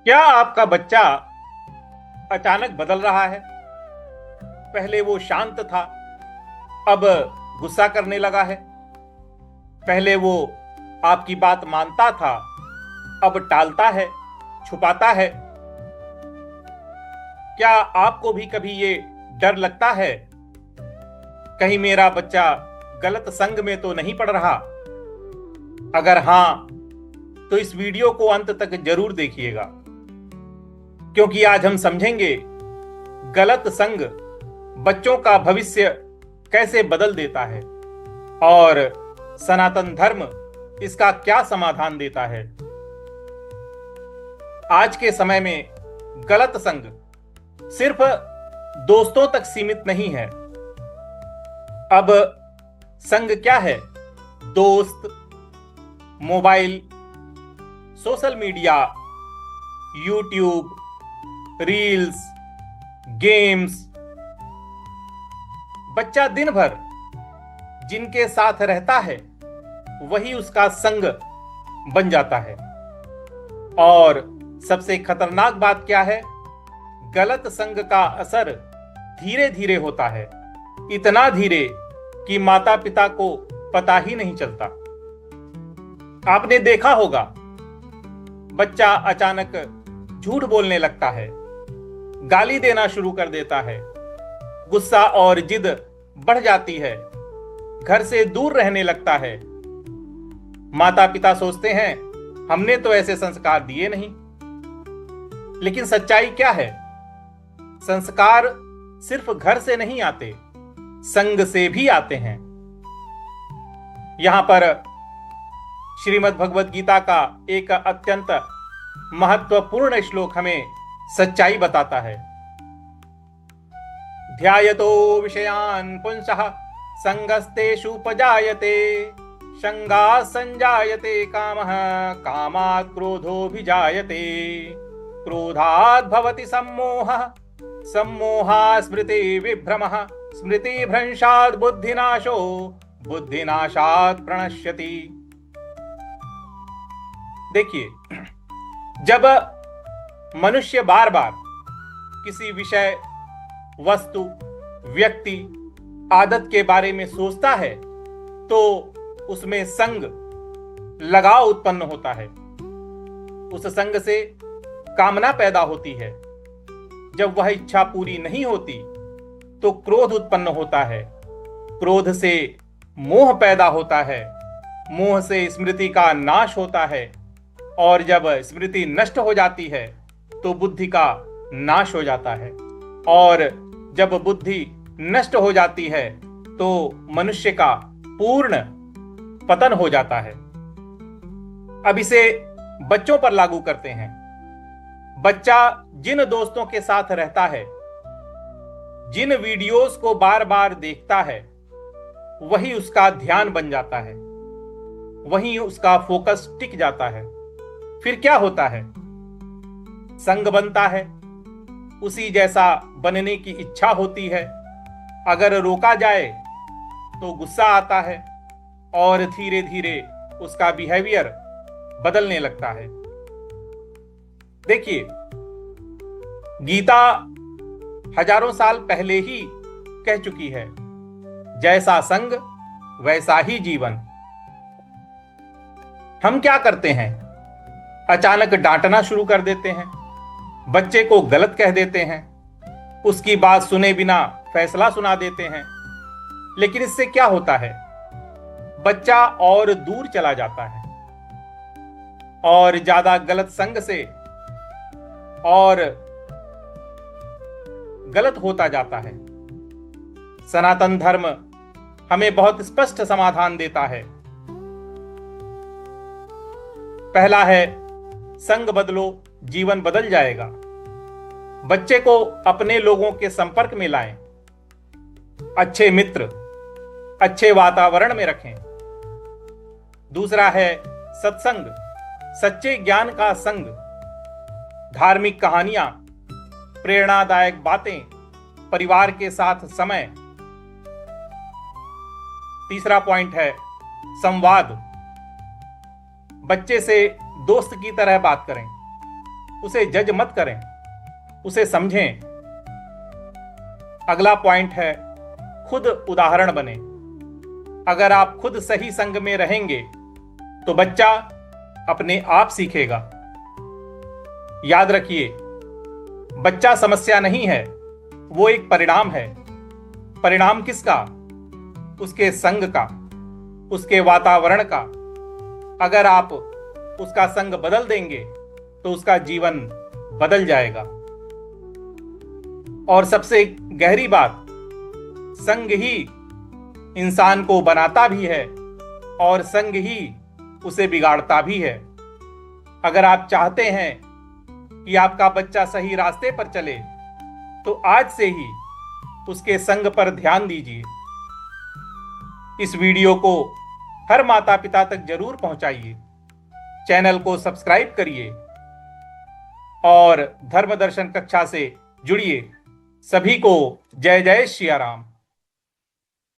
क्या आपका बच्चा अचानक बदल रहा है? पहले वो शांत था, अब गुस्सा करने लगा है। पहले वो आपकी बात मानता था, अब टालता है, छुपाता है। क्या आपको भी कभी ये डर लगता है, कहीं मेरा बच्चा गलत संग में तो नहीं पड़ रहा? अगर हां, तो इस वीडियो को अंत तक जरूर देखिएगा, क्योंकि आज हम समझेंगे गलत संग बच्चों का भविष्य कैसे बदल देता है और सनातन धर्म इसका क्या समाधान देता है। आज के समय में गलत संग सिर्फ दोस्तों तक सीमित नहीं है। अब संग क्या है? दोस्त, mobile, social media, YouTube, reels, games. बच्चा दिन भर जिनके साथ रहता है वही उसका संग बन जाता है। और सबसे खतरनाक बात क्या है? गलत संग का असर धीरे धीरे होता है, इतना धीरे कि माता पिता को पता ही नहीं चलता। आपने देखा होगा, बच्चा अचानक झूठ बोलने लगता है, गाली देना शुरू कर देता है, गुस्सा और जिद बढ़ जाती है, घर से दूर रहने लगता है। माता पिता सोचते हैं हमने तो ऐसे संस्कार दिए नहीं। लेकिन सच्चाई क्या है? संस्कार सिर्फ घर से नहीं आते, संग से भी आते हैं। यहां पर श्रीमद् भगवद गीता का एक अत्यंत महत्वपूर्ण श्लोक हमें सच्चाई बताता है। ध्यायतो विषयान् पुंसः संगस्तेषुपजायते, संगात् संजायते कामः, कामात् क्रोधोऽभिजायते, क्रोधात् भवति सम्मोहः, सम्मोहात् स्मृतिविभ्रमः, स्मृतिभ्रंशात् बुद्धिनाशो, बुद्धिनाशात् प्रणश्यति। देखिए, जब मनुष्य बार बार किसी विषय, वस्तु, व्यक्ति, आदत के बारे में सोचता है तो उसमें संग, लगाव उत्पन्न होता है। उस संग से कामना पैदा होती है। जब वह इच्छा पूरी नहीं होती तो क्रोध उत्पन्न होता है। क्रोध से मोह पैदा होता है। मोह से स्मृति का नाश होता है। और जब स्मृति नष्ट हो जाती है तो बुद्धि का नाश हो जाता है। और जब बुद्धि नष्ट हो जाती है तो मनुष्य का पूर्ण पतन हो जाता है। अब इसे बच्चों पर लागू करते हैं। बच्चा जिन दोस्तों के साथ रहता है, जिन वीडियोस को बार बार देखता है, वही उसका ध्यान बन जाता है, वही उसका फोकस टिक जाता है। फिर क्या होता है? संग बनता है, उसी जैसा बनने की इच्छा होती है। अगर रोका जाए तो गुस्सा आता है और धीरे धीरे उसका बिहेवियर बदलने लगता है। देखिए, गीता हजारों साल पहले ही कह चुकी है, जैसा संग वैसा ही जीवन। हम क्या करते हैं? अचानक डांटना शुरू कर देते हैं, बच्चे को गलत कह देते हैं, उसकी बात सुने बिना फैसला सुना देते हैं। लेकिन इससे क्या होता है? बच्चा और दूर चला जाता है और ज्यादा गलत संग से और गलत होता जाता है। सनातन धर्म हमें बहुत स्पष्ट समाधान देता है। पहला है, संग बदलो, जीवन बदल जाएगा। बच्चे को अपने लोगों के संपर्क में लाएं, अच्छे मित्र, अच्छे वातावरण में रखें। दूसरा है सत्संग, सच्चे ज्ञान का संग, धार्मिक कहानियां, प्रेरणादायक बातें, परिवार के साथ समय। तीसरा पॉइंट है संवाद, बच्चे से दोस्त की तरह बात करें, उसे जज मत करें, उसे समझें। अगला पॉइंट है, खुद उदाहरण बने। अगर आप खुद सही संग में रहेंगे तो बच्चा अपने आप सीखेगा। याद रखिए, बच्चा समस्या नहीं है, वो एक परिणाम है। परिणाम किसका? उसके संग का, उसके वातावरण का। अगर आप उसका संग बदल देंगे तो उसका जीवन बदल जाएगा। और सबसे गहरी बात, संग ही इंसान को बनाता भी है और संग ही उसे बिगाड़ता भी है। अगर आप चाहते हैं कि आपका बच्चा सही रास्ते पर चले तो आज से ही उसके संग पर ध्यान दीजिए। इस वीडियो को हर माता पिता तक जरूर पहुंचाइए। चैनल को सब्सक्राइब करिए और धर्म दर्शन कक्षा से जुड़िए। सभी को जय जय श्री राम।